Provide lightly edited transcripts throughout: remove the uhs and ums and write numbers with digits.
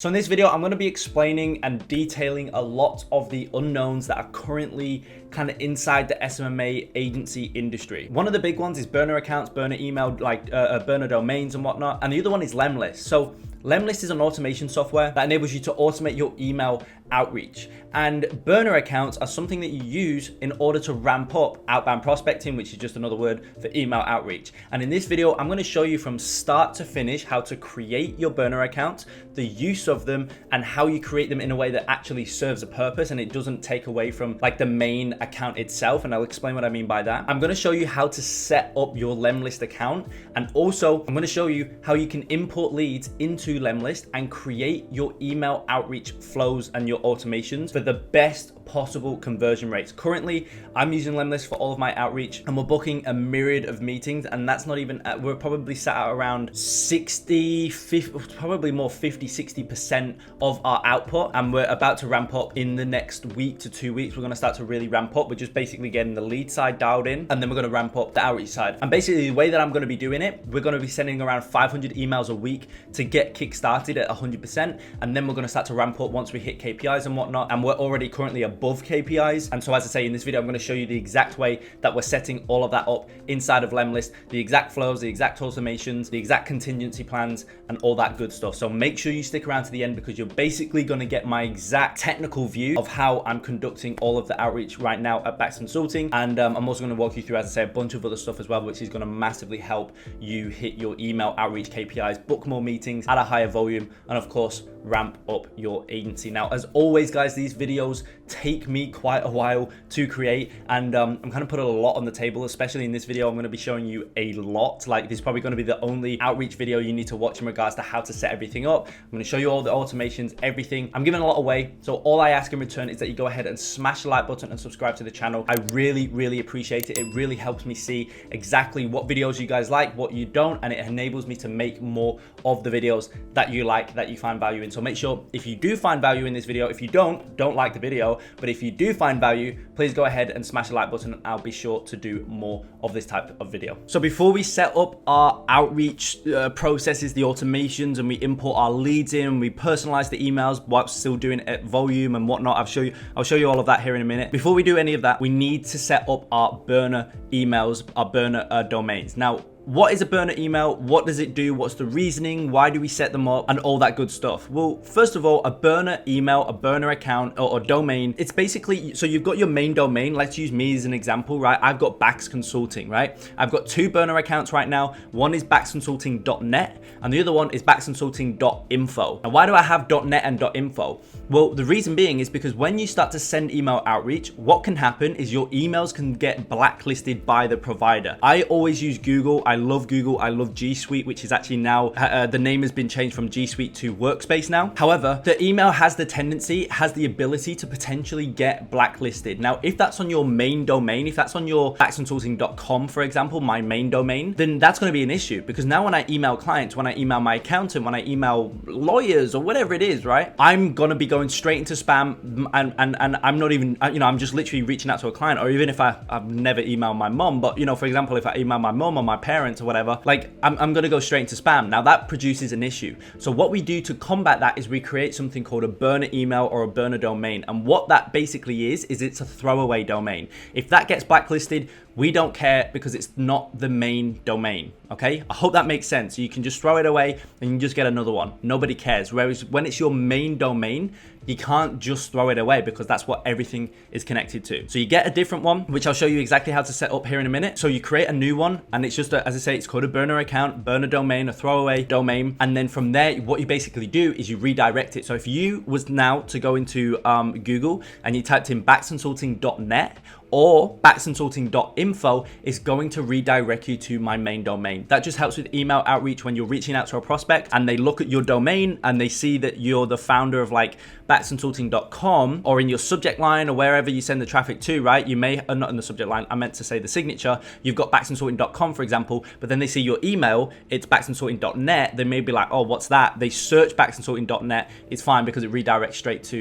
So in this video, I'm going to be explaining and detailing a lot of the unknowns that are currently kind of inside the SMMA agency industry. One of the big ones is burner accounts, burner email, burner domains and whatnot. And the other one is Lemlist. So Lemlist is an automation software that enables you to automate your email outreach. And burner accounts are something that you use in order to ramp up outbound prospecting, which is just another word for email outreach. And in this video, I'm going to show you from start to finish how to create your burner accounts, the use of them, and how you create them in a way that actually serves a purpose and it doesn't take away from like the main account itself. And I'll explain what I mean by that. I'm going to show you how to set up your Lemlist account. And also I'm going to show you how you can import leads into Lemlist and create your email outreach flows and your automations for the best possible conversion rates. Currently, I'm using Lemlist for all of my outreach and we're booking a myriad of meetings, and that's not even, we're probably sat at around 60, 50, probably more 50-60% of our output, and we're about to ramp up in the next week to 2 weeks. We're going to start to really ramp up. We're just basically getting the lead side dialed in, and then we're going to ramp up the outreach side. And basically the way that I'm going to be doing it, we're going to be sending around 500 emails a week to get kick-started at 100%, and then we're going to start to ramp up once we hit KPIs and whatnot, and we're already currently above KPIs. And so as I say in this video, I'm going to show you the exact way that we're setting all of that up inside of Lemlist, the exact flows, the exact automations, the exact contingency plans, and all that good stuff. So make sure you stick around to the end, because you're basically going to get my exact technical view of how I'm conducting all of the outreach right now at Bax Consulting. And I'm also going to walk you through, as I say, a bunch of other stuff as well, which is going to massively help you hit your email outreach KPIs, book more meetings at a higher volume, and of course, ramp up your agency. Now, as always, guys, these videos take me quite a while to create, and I'm kind of putting a lot on the table. Especially in this video, I'm going to be showing you a lot. Like, this is probably going to be the only outreach video you need to watch in regards to how to set everything up. I'm going to show you all the automations, everything. I'm giving a lot away, so all I ask in return is that you go ahead and smash the like button and subscribe to the channel. I really appreciate it. It really helps me see exactly what videos you guys like, what you don't, and it enables me to make more of the videos that you like, that you find value in. So make sure, if you do find value in this video, if you don't like the video, but if you do find value, please go ahead and smash the like button, and I'll be sure to do more of this type of video. So before we set up our outreach processes, the automations, and we import our leads in, we personalize the emails while still doing it at volume and whatnot. I'll show you all of that here in a minute. Before we do any of that, we need to set up our burner emails, our burner domains. Now, what is a burner email? What does it do? What's the reasoning? Why do we set them up? And all that good stuff. Well, first of all, a burner email, a burner account or domain, it's basically, so you've got your main domain. Let's use me as an example, right? I've got Bax Consulting, right? I've got two burner accounts right now. One is baxconsulting.net and the other one is baxconsulting.info. And why do I have .net and .info? Well, the reason being is because when you start to send email outreach, what can happen is your emails can get blacklisted by the provider. I always use Google. I love Google. I love G Suite, which is actually now, the name has been changed from G Suite to Workspace now. However, the email has the tendency, has the ability to potentially get blacklisted. Now, if that's on your main domain, if that's on your baxconsulting.com, for example, my main domain, then that's going to be an issue, because now when I email clients, when I email my accountant, when I email lawyers or whatever it is, right, I'm going to be going straight into spam, and I'm not even, I'm just literally reaching out to a client. Or even if I've never emailed my mom, but for example, if I email my mom or my parents or whatever, like I'm going to go straight into spam. Now that produces an issue. So what we do to combat that is we create something called a burner email or a burner domain. And what that basically is it's a throwaway domain. If that gets blacklisted, we don't care, because it's not the main domain. Okay, I hope that makes sense. You can just throw it away and you just get another one. Nobody cares. Whereas when it's your main domain, you can't just throw it away, because that's what everything is connected to. So you get a different one, which I'll show you exactly how to set up here in a minute. So you create a new one, and it's just, as I say, it's called a burner account, burner domain, a throwaway domain. And then from there, what you basically do is you redirect it. So if you was now to go into Google and you typed in baxconsulting.net or baxconsulting.info, is going to redirect you to my main domain. That just helps with email outreach when you're reaching out to a prospect and they look at your domain and they see that you're the founder of like baxconsulting.com, or in your subject line or wherever you send the traffic to, right? You may, not in the subject line, I meant to say the signature. You've got baxconsulting.com, for example, but then they see your email, it's baxconsulting.net. They may be like, oh, what's that? They search baxconsulting.net. It's fine, because it redirects straight to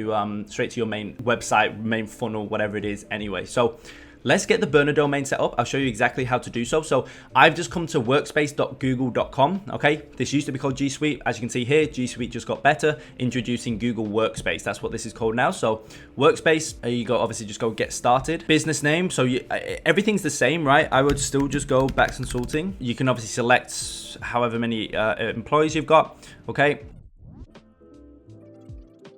your main website, main funnel, whatever it is anyway. So let's get the burner domain set up. I'll show you exactly how to do so. So I've just come to workspace.google.com. Okay, this used to be called G Suite. As you can see here, G Suite just got better, introducing Google Workspace. That's what this is called now. So Workspace, there you go. Obviously, just go get started. Business name. So everything's the same, right? I would still just go Bax Consulting. You can obviously select however many employees you've got. Okay.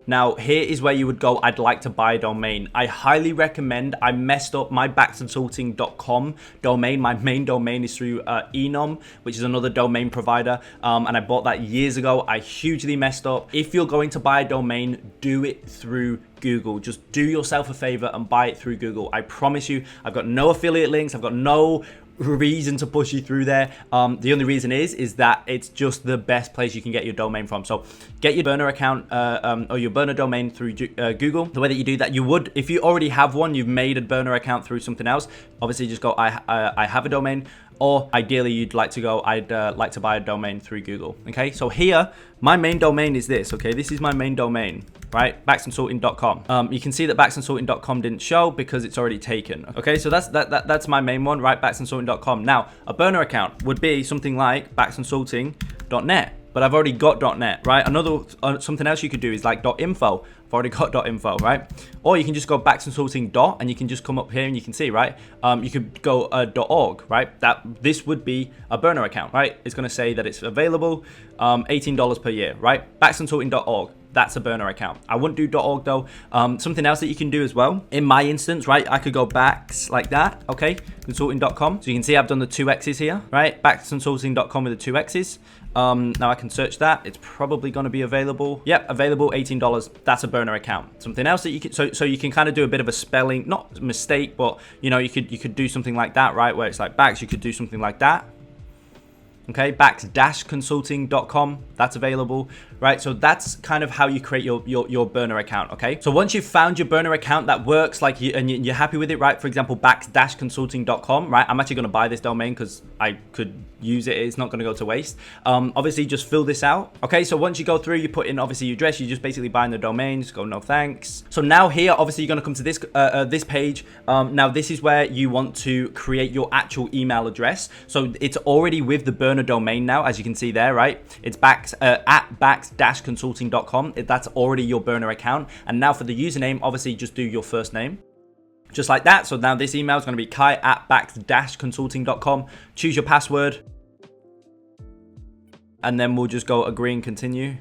Now, here is where you would go, I'd like to buy a domain. I highly recommend, I messed up my baxconsulting.com domain. My main domain is through Enom, which is another domain provider. And I bought that years ago. I hugely messed up. If you're going to buy a domain, do it through Google. Just do yourself a favor and buy it through Google. I promise you, I've got no affiliate links. I've got no reason to push you through there. The only reason is that it's just the best place you can get your domain from. So get your burner account or your burner domain through Google. The way that you do that, you would, if you already have one, you've made a burner account through something else, obviously just go, I have a domain. Or ideally you'd like to go, I'd like to buy a domain through Google. Okay, so here, my main domain is this. Okay, this is my main domain, right? baxconsulting.com. You can see that baxconsulting.com didn't show because it's already taken. Okay, so that's my main one, right? baxconsulting.com. Now, a burner account would be something like baxconsulting.net. But I've already got .net, right? Another something else you could do is like .info. I've already got .info, right? Or you can just go baxconsulting. And you can just come up here and you can see, right? You could go .org, right? This would be a burner account, right? It's going to say that it's available, $18 per year, right? baxconsulting.org. That's a burner account. I wouldn't do .org though. Something else that you can do as well. In my instance, right, I could go Bax like that, okay? Consulting.com. So you can see I've done the 2 X's here, right? baxconsulting.com with the 2 X's. Now I can search that. It's probably going to be available. Yep, available, $18. That's a burner account. Something else that you can, so you can kind of do a bit of a spelling, not mistake, but you know, you could do something like that, right? Where it's like Bax, you could do something like that. Okay, bax-consulting.com, that's available, right? So that's kind of how you create your burner account, okay? So once you've found your burner account that works, like and you're happy with it, right? For example, bax-consulting.com, right? I'm actually going to buy this domain because I could use it. It's not going to go to waste. Obviously, just fill this out. Okay, so once you go through, you put in obviously your address. You just basically buying the domain. Just go no thanks. So now here, obviously, you're going to come to this this page. Now this is where you want to create your actual email address. So it's already with the burner domain now, as you can see there, right? It's at bax-consulting.com. That's already your burner account. And now for the username, obviously, just do your first name. Just like that. So now this email is going to be kai@bax-consulting.com. Choose your password. And then we'll just go agree and continue.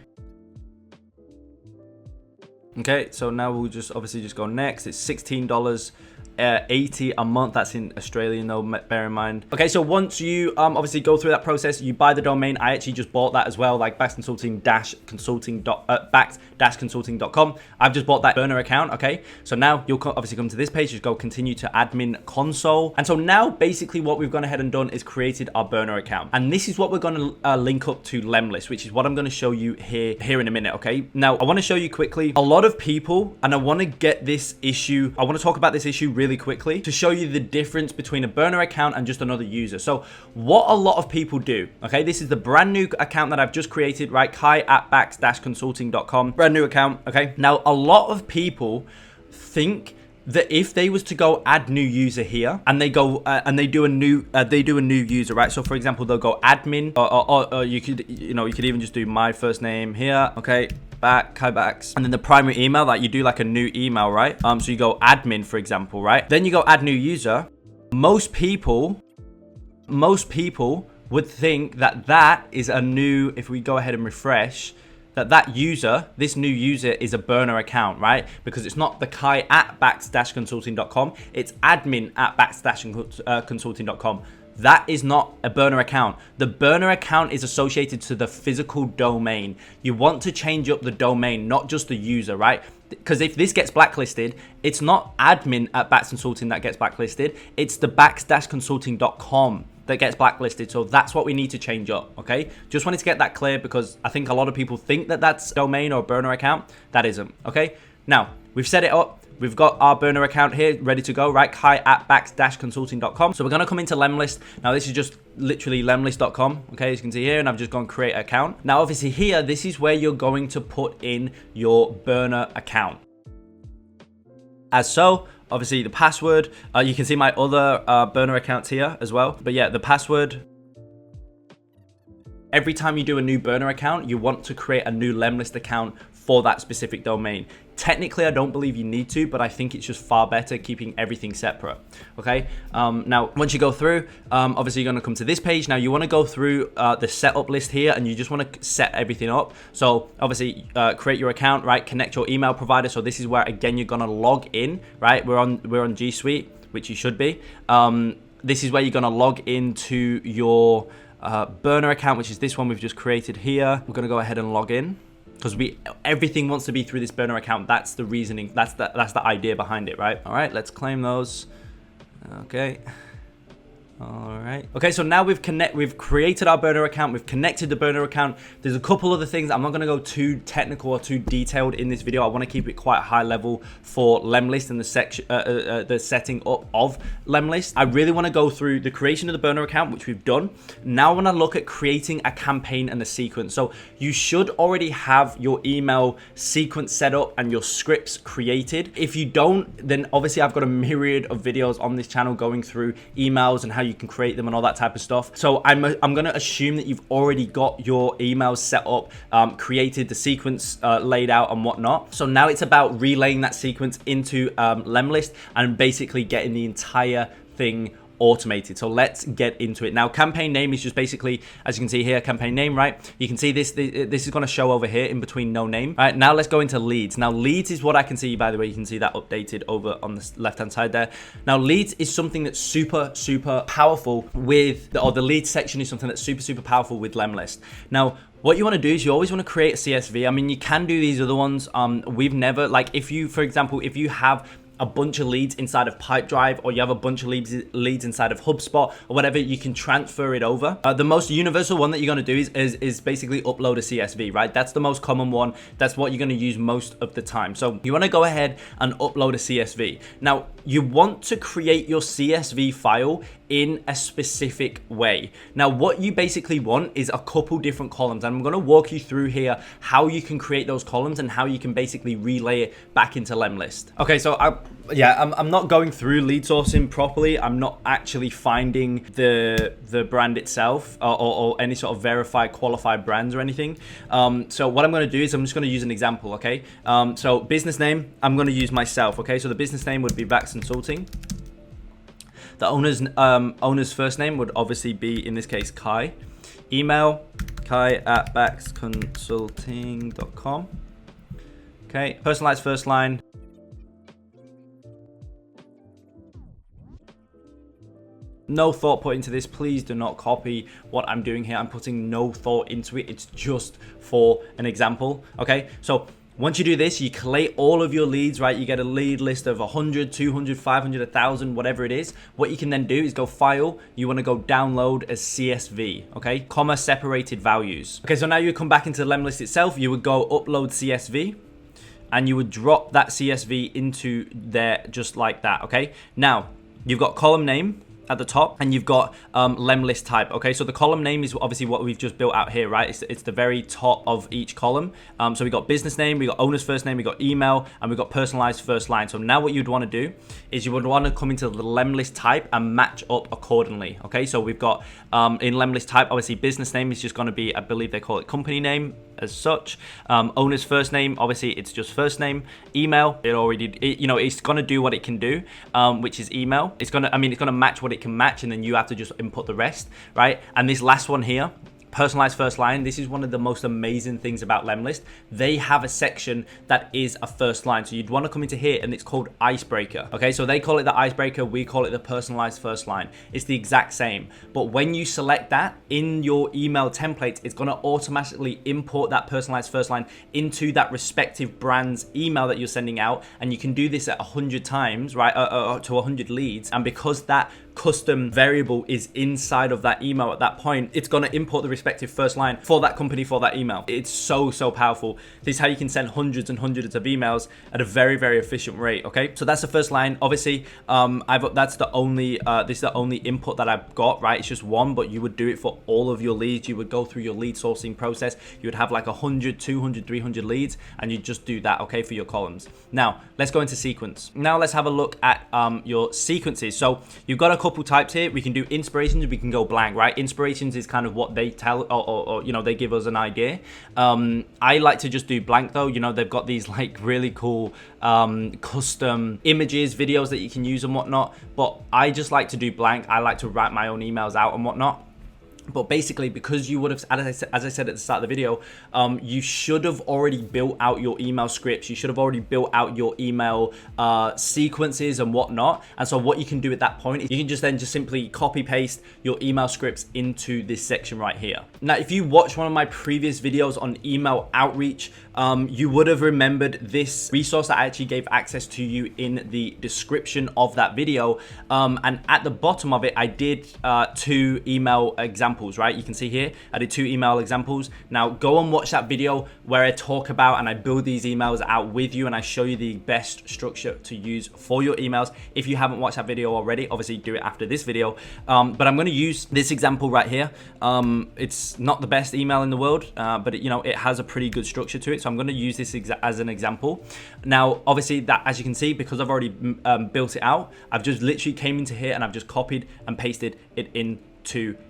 Okay, so now we'll just obviously just go next. It's $16.80 a month. That's in Australian though, bear in mind. Okay, so once you obviously go through that process, you buy the domain. I actually just bought that as well, like bax-consulting.com. I've just bought that burner account. Okay, so now you'll obviously come to this page. Just go continue to admin console. And so now basically what we've gone ahead and done is created our burner account. And this is what we're going to link up to Lemlist, which is what I'm going to show you here in a minute. Okay, now I want to show you quickly a lot of people, and I want to get this issue, I want to talk about this issue really quickly to show you the difference between a burner account and just another user. So what a lot of people do, okay, this is the brand new account that I've just created, right? kai@bax-consulting.com, brand new account. Okay, now a lot of people think that if they was to go add new user here and they go and they do a new user, right? So for example, they'll go admin, or you could even just do my first name here, okay, Kai Bax, and then the primary email, like you do like a new email, right? So you go admin, for example, right? Then you go add new user. Most people would think that is a new, if we go ahead and refresh, that user, this new user is a burner account, right? Because it's not the kai@bax-consulting.com, it's admin@bax-consulting.com. That is not a burner account. The burner account is associated to the physical domain. You want to change up the domain, not just the user, right? Because if this gets blacklisted, it's not admin@bax-consulting that gets blacklisted. It's the bax-consulting.com that gets blacklisted. So that's what we need to change up, okay? Just wanted to get that clear because I think a lot of people think that that's domain or burner account. That isn't, okay? Now, we've set it up. We've got our burner account here ready to go, right? kai@bax-consulting.com. So we're going to come into Lemlist. Now, this is just literally lemlist.com, okay, as you can see here, and I've just gone create account. Now, obviously here, this is where you're going to put in your burner account. As so, Obviously the password, you can see my other burner accounts here as well. But yeah, the password. Every time you do a new burner account, you want to create a new Lemlist account for that specific domain. Technically, I don't believe you need to, but I think it's just far better keeping everything separate, okay? Now, once you go through, obviously you're gonna come to this page. Now, you wanna go through the setup list here, and you just wanna set everything up. So, obviously, create your account, right? Connect your email provider. So this is where, again, you're gonna log in, right? We're on G Suite, which you should be. This is where you're gonna log into your burner account, which is this one we've just created here. We're gonna go ahead and log in because everything wants to be through this burner account. That's the reasoning. That's the idea behind it, right? All right, let's claim those. Okay. All right. Okay, so now we've created our burner account. We've connected the burner account. There's a couple other things. I'm not going to go too technical or too detailed in this video. I want to keep it quite high level for Lemlist and the setting up of Lemlist. I really want to go through the creation of the burner account, which we've done. Now I want to look at creating a campaign and a sequence. So you should already have your email sequence set up and your scripts created. If you don't, then obviously I've got a myriad of videos on this channel going through emails and how you can create them and all that type of stuff. So I'm going to assume that you've already got your emails set up, created the sequence laid out and whatnot. So now it's about relaying that sequence into Lemlist and basically getting the entire thing automated. So let's get into it. Now, campaign name is just basically, as you can see here, campaign name, right? You can see this is going to show over here in between no name. All right, now let's go into leads. Now, leads is what I can see, by the way. You can see that updated over on the left-hand side there. Now, leads is something that's super, super powerful with, or the leads section is something that's super, super powerful with Lemlist. Now, what you want to do is you always want to create a CSV. I mean, you can do these other ones. We've never, like if you, for example, if you have a bunch of leads inside of Pipedrive, or you have a bunch of leads inside of HubSpot or whatever, you can transfer it over. The most universal one that you're going to do is basically upload a CSV, right? That's the most common one. That's what you're going to use most of the time. So you want to go ahead and upload a CSV. Now, you want to create your CSV file in a specific way. Now, what you basically want is a couple different columns, and I'm going to walk you through here how you can create those columns and how you can basically relay it back into Lemlist. Okay, so I'm not going through lead sourcing properly. I'm not actually finding the brand itself or any sort of verified, qualified brands or anything. So what I'm going to do is I'm just going to use an example, okay? So business name, I'm going to use myself, okay? So the business name would be Vax Consulting. The owner's first name would obviously be, in this case, Kai. Email, kai@vaxconsulting.com. Okay, personalized first line. No thought put into this. Please do not copy what I'm doing here. I'm putting no thought into it. It's just for an example, okay? So once you do this, you collate all of your leads, right? You get a lead list of 100, 200, 500, 1,000, whatever it is. What you can then do is go file. You want to go download as CSV, okay? Comma separated values. Okay, so now you come back into the Lemlist itself. You would go upload CSV, and you would drop that CSV into there just like that, okay? Now, you've got column name at the top, and you've got Lemlist type. Okay, so the column name is obviously what we've just built out here, right? It's the very top of each column. So we got business name, we got owner's first name, we got email, and we got personalized first line. So now what you'd want to do is you would want to come into the Lemlist type and match up accordingly. Okay, so we've got in Lemlist type, obviously business name is just going to be, I believe they call it company name as such. Owner's first name, obviously it's just first name. Email, it's going to do what it can do, which is email. It's going to match what it can match, and then you have to just input the rest, right? And this last one here, personalized first line, this is one of the most amazing things about Lemlist. They have a section that is a first line. So you'd want to come into here, and it's called icebreaker. Okay, so they call it the icebreaker, we call it the personalized first line. It's the exact same. But when you select that in your email template, it's going to automatically import that personalized first line into that respective brand's email that you're sending out. And you can do this at 100 times, right? To 100 leads. And because that custom variable is inside of that email at that point, it's going to import the respective first line for that company for that email. It's so powerful. This is how you can send hundreds and hundreds of emails at a very efficient rate. Okay, so that's the first line. Obviously, that's the only this is the only input that I've got, right? It's just one, but you would do it for all of your leads. You would go through your lead sourcing process. You would have like 100, 200, 300 leads, and you just do that, okay, for your columns. Now let's go into sequence. Now let's have a look at your sequences. So you've got a couple types here. We can do inspirations, we can go blank, right? Inspirations is kind of what they tell, or you know, they give us an idea. I like to just do blank though. You know, they've got these like really cool custom images, videos that you can use and whatnot, but I just like to do blank. I like to write my own emails out and whatnot. But basically, because you would have, as I said at the start of the video, you should have already built out your email scripts. You should have already built out your email sequences and whatnot. And so what you can do at that point is you can just simply copy paste your email scripts into this section right here. Now, if you watch one of my previous videos on email outreach, you would have remembered this resource that I actually gave access to you in the description of that video. And at the bottom of it, I did 2 email examples, right? You can see here, I did 2 email examples. Now go and watch that video where I talk about and I build these emails out with you and I show you the best structure to use for your emails. If you haven't watched that video already, obviously do it after this video. But I'm going to use this example right here. It's not the best email in the world, but it has a pretty good structure to it. So I'm going to use this as an example. Now, obviously, that, as you can see, because I've already built it out, I've just literally came into here and I've just copied and pasted it into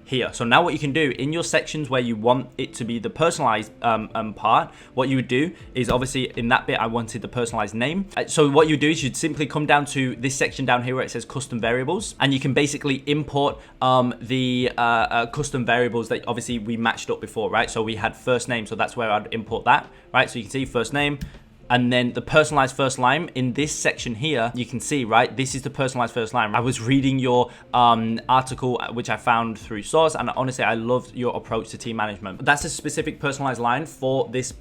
here. So now what you can do in your sections where you want it to be the personalized part, what you would do is, obviously in that bit I wanted the personalized name. So what you do is you'd simply come down to this section down here where it says custom variables, and you can basically import the custom variables that obviously we matched up before, right? So we had first name, so that's where I'd import that, right? So you can see first name. And then the personalized first line in this section here, you can see, right? This is the personalized first line. I was reading your article, which I found through source, and honestly, I loved your approach to team management. But that's a specific personalized line for this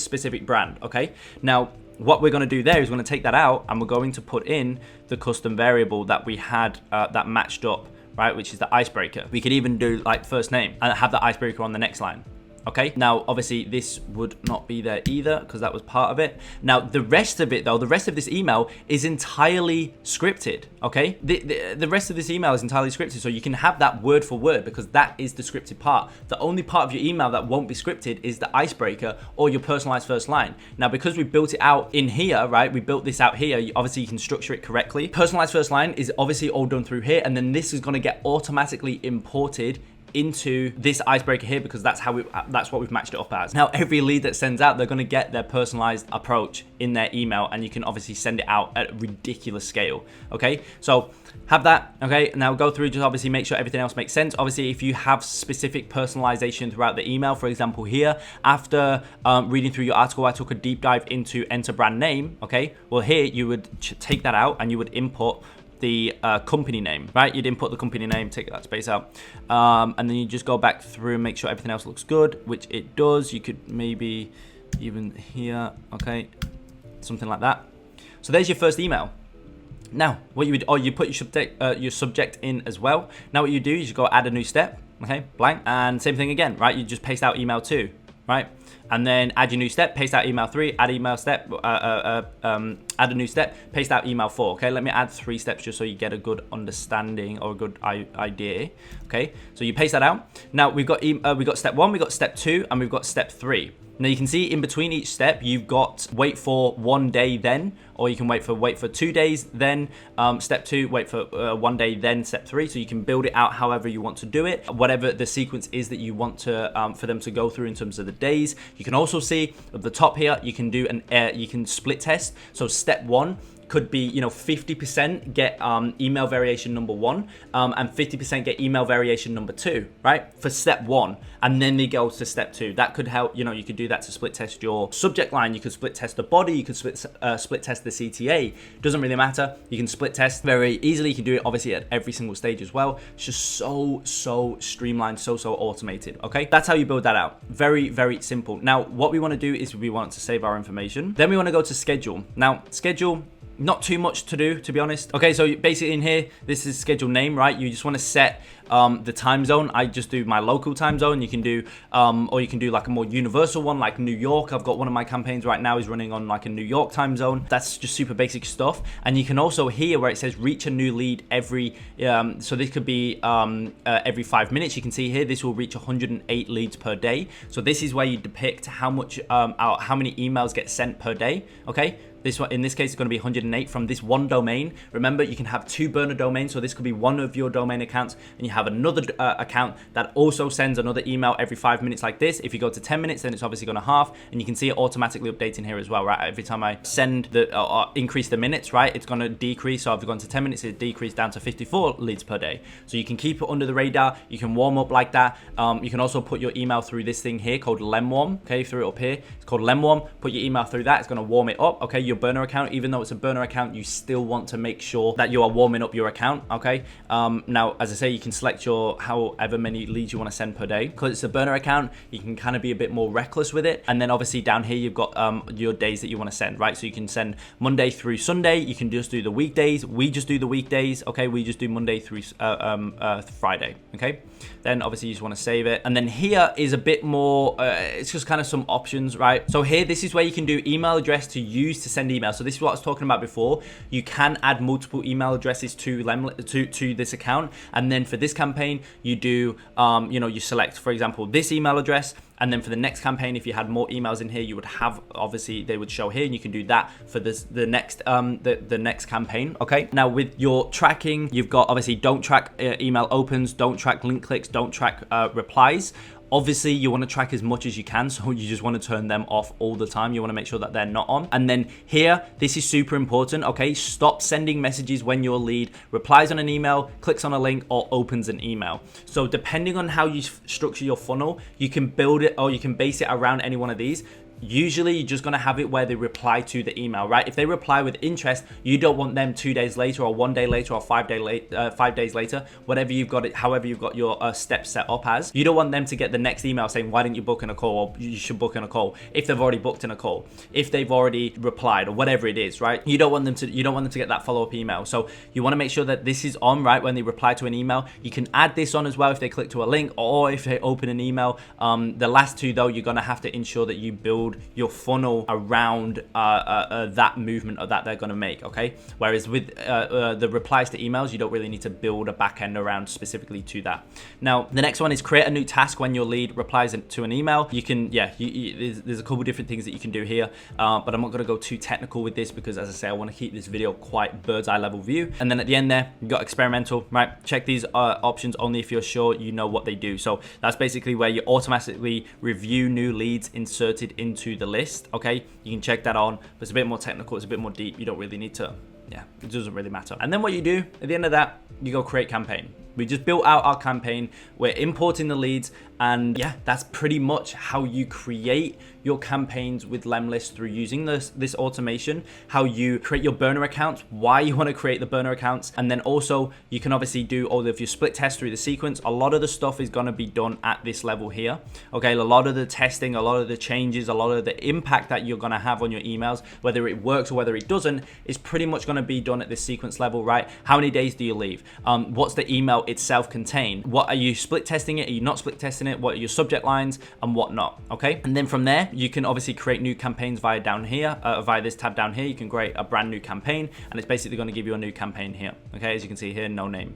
specific brand, okay? Now, what we're gonna do there is we're gonna take that out and we're going to put in the custom variable that we had that matched up, right? Which is the icebreaker. We could even do like first name and have the icebreaker on the next line. Okay, now obviously this would not be there either because that was part of it. Now the rest of it though, the rest of this email is entirely scripted, okay? The rest of this email is entirely scripted, so you can have that word for word because that is the scripted part. The only part of your email that won't be scripted is the icebreaker or your personalized first line. Now because we built it out in here, right? We built this out here, obviously you can structure it correctly. Personalized first line is obviously all done through here, and then this is gonna get automatically imported into this icebreaker here because that's what we've matched it up as. Now every lead that sends out, they're going to get their personalized approach in their email, and you can obviously send it out at a ridiculous scale. Okay, so have that. Okay, now go through, just obviously make sure everything else makes sense. Obviously if you have specific personalization throughout the email, for example here, after reading through your article, I took a deep dive into enter brand name. Okay, well here you would take that out and you would import the company name, right? You'd input the company name, take that space out, and then you just go back through and make sure everything else looks good, which it does. You could maybe even here, okay, something like that. So there's your first email. Now what you would, you put your subject in as well. Now what you do is you go add a new step, okay, blank, and same thing again, right? You just paste out email 2, right? And then add your new step, paste out email 3, add email step, add a new step, paste out email 4. Okay, let me add 3 steps just so you get a good understanding or a good idea. Okay, so you paste that out. Now we've got step 1, we've got step 2, and we've got step 3. Now you can see in between each step, you've got wait for 1 day then, or you can wait for 2 days then, step 2, wait for 1 day then, step 3. So you can build it out however you want to do it, whatever the sequence is that you want to for them to go through in terms of the days. You can also see at the top here, you can do you can split test. So step 1 could be, 50% get email variation number 1 and 50% get email variation number 2, right? For step 1, and then they go to step 2. That could help, you could do that to split test your subject line. You could split test the body. You could split test the CTA. Doesn't really matter. You can split test very easily. You can do it obviously at every single stage as well. It's just so streamlined, so automated. Okay, that's how you build that out. Very simple. Now what we want to do is we want to save our information. Then we want to go to schedule. Now schedule, Not too much to do, to be honest. Okay, so basically in here, this is schedule name, right? You just want to set the time zone. I just do my local time zone. You can do, or you can do like a more universal one, like New York. I've got one of my campaigns right now is running on like a New York time zone. That's just super basic stuff. And you can also here where it says reach a new lead every, so this could be every 5 minutes. You can see here, this will reach 108 leads per day. So this is where you depict how much, how many emails get sent per day, okay? This one, in this case, is going to be 108 from this one domain. Remember, you can have 2 burner domains. So this could be one of your domain accounts, and you have another account that also sends another email every 5 minutes like this. If you go to 10 minutes, then it's obviously going to half, and you can see it automatically updating here as well, right? Every time I send the, increase the minutes, right? It's going to decrease. So if I've gone to 10 minutes, it decreased down to 54 leads per day. So you can keep it under the radar. You can warm up like that. You can also put your email through this thing here called Lemwarm. Okay, through it up here. It's called Lemwarm. Put your email through that. It's going to warm it up. Okay, your burner account, even though it's a burner account, you still want to make sure that you are warming up your account. Okay, now as I say, you can select your however many leads you want to send per day. Because it's a burner account, you can kind of be a bit more reckless with it. And then obviously down here you've got your days that you want to send, right? So you can send Monday through Sunday. You can just do the weekdays. We just do the weekdays. Okay, we just do Monday through Friday. Okay, then obviously you just want to save it. And then here is a bit more, it's just kind of some options, right? So here, this is where you can do email address to use to send emails. So this is what I was talking about before. You can add multiple email addresses to this account. And then for this campaign, you do, you select, for example, this email address. And then for the next campaign, if you had more emails in here, you would have, obviously they would show here, and you can do that for the next campaign. Okay, now with your tracking, you've got obviously don't track email opens, don't track link clicks, don't track replies. Obviously, you want to track as much as you can, so you just want to turn them off all the time. You want to make sure that they're not on. And then here, this is super important, okay? Stop sending messages when your lead replies on an email, clicks on a link, or opens an email. So depending on how you structure your funnel, you can build it or you can base it around any one of these. Usually you're just going to have it where they reply to the email, right? If they reply with interest, you don't want them 2 days later or 1 day later or 5 days later, whatever you've got it, however you've got your steps set up as. You don't want them to get the next email saying, why didn't you book in a call, or you should book in a call, if they've already booked in a call, if they've already replied, or whatever it is, right? You don't want them to get that follow-up email. So you want to make sure that this is on, right? When they reply to an email, you can add this on as well if they click to a link or if they open an email. The last two though, you're going to have to ensure that you build your funnel around that movement that they're going to make, okay? Whereas with the replies to emails, you don't really need to build a backend around specifically to that. Now, the next one is create a new task when your lead replies to an email. You can, there's a couple different things that you can do here, but I'm not going to go too technical with this because, as I say, I want to keep this video quite bird's eye level view. And then at the end there, you've got experimental, right? Check these options only if you're sure you know what they do. So that's basically where you automatically review new leads inserted into the list, okay? You can check that on, but it's a bit more technical, it's a bit more deep. You don't really need to, it doesn't really matter. And then what you do at the end of that, you go create campaign. We just built out our campaign. We're importing the leads, and that's pretty much how you create your campaigns with Lemlist through using this automation, how you create your burner accounts, why you want to create the burner accounts, and then also you can obviously do all of your split tests through the sequence. A lot of the stuff is going to be done at this level here, okay? A lot of the testing, a lot of the changes, a lot of the impact that you're going to have on your emails, whether it works or whether it doesn't, is pretty much going to be done at this sequence level, right? How many days do you leave? What's the email itself contain? What are you split testing it? Are you not split testing it? What are your subject lines and whatnot? Okay, and then from there you can obviously create new campaigns via this tab down here. You can create a brand new campaign, and it's basically going to give you a new campaign here. Okay, as you can see here, no name.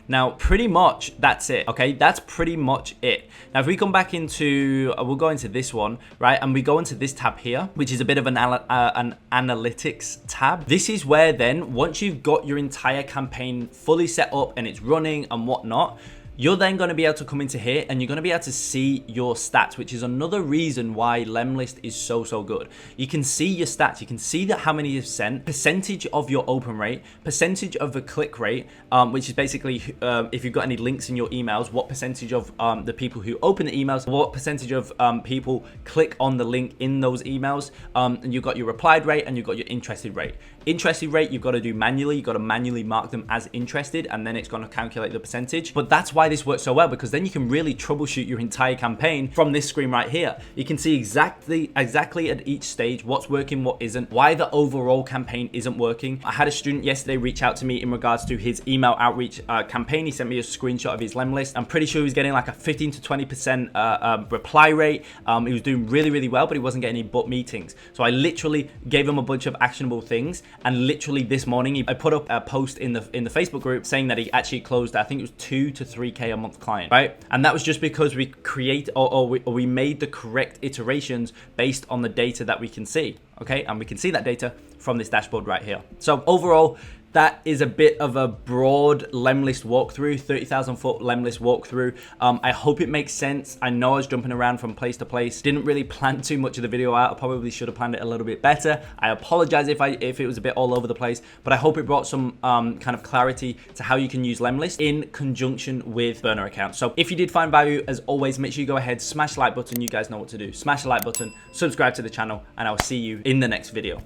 Now, pretty much that's it, okay? That's pretty much it. Now, if we come back into, we'll go into this one, right? And we go into this tab here, which is a bit of an analytics tab. This is where then, once you've got your entire campaign fully set up and it's running and whatnot, you're then going to be able to come into here and you're going to be able to see your stats, which is another reason why Lemlist is so good. You can see your stats. You can see that how many you've sent, percentage of your open rate, percentage of the click rate, which is basically if you've got any links in your emails, what percentage of the people who open the emails, what percentage of people click on the link in those emails, and you've got your replied rate and you've got your interested rate. Interested rate, you've got to do manually. You've got to manually mark them as interested, and then it's going to calculate the percentage. But that's why why this works so well, because then you can really troubleshoot your entire campaign from this screen right here. You can see exactly at each stage what's working, what isn't, why the overall campaign isn't working. I had a student yesterday reach out to me in regards to his email outreach campaign. He sent me a screenshot of his Lemlist. I'm pretty sure he was getting like a 15 to 20% reply rate. He was doing really well, but he wasn't getting any booked meetings. So I literally gave him a bunch of actionable things, and literally this morning I put up a post in the Facebook group saying that he actually closed, I think it was 2 to 3K a month client, right? And that was just because we we made the correct iterations based on the data that we can see, okay? And we can see that data from this dashboard right here. So overall, that is a bit of a broad Lemlist walkthrough, 30,000 foot Lemlist walkthrough. I hope it makes sense. I know I was jumping around from place to place. Didn't really plan too much of the video out. I probably should have planned it a little bit better. I apologize if it was a bit all over the place, but I hope it brought some kind of clarity to how you can use Lemlist in conjunction with burner accounts. So if you did find value, as always, make sure you go ahead, smash the like button. You guys know what to do. Smash the like button, subscribe to the channel, and I'll see you in the next video.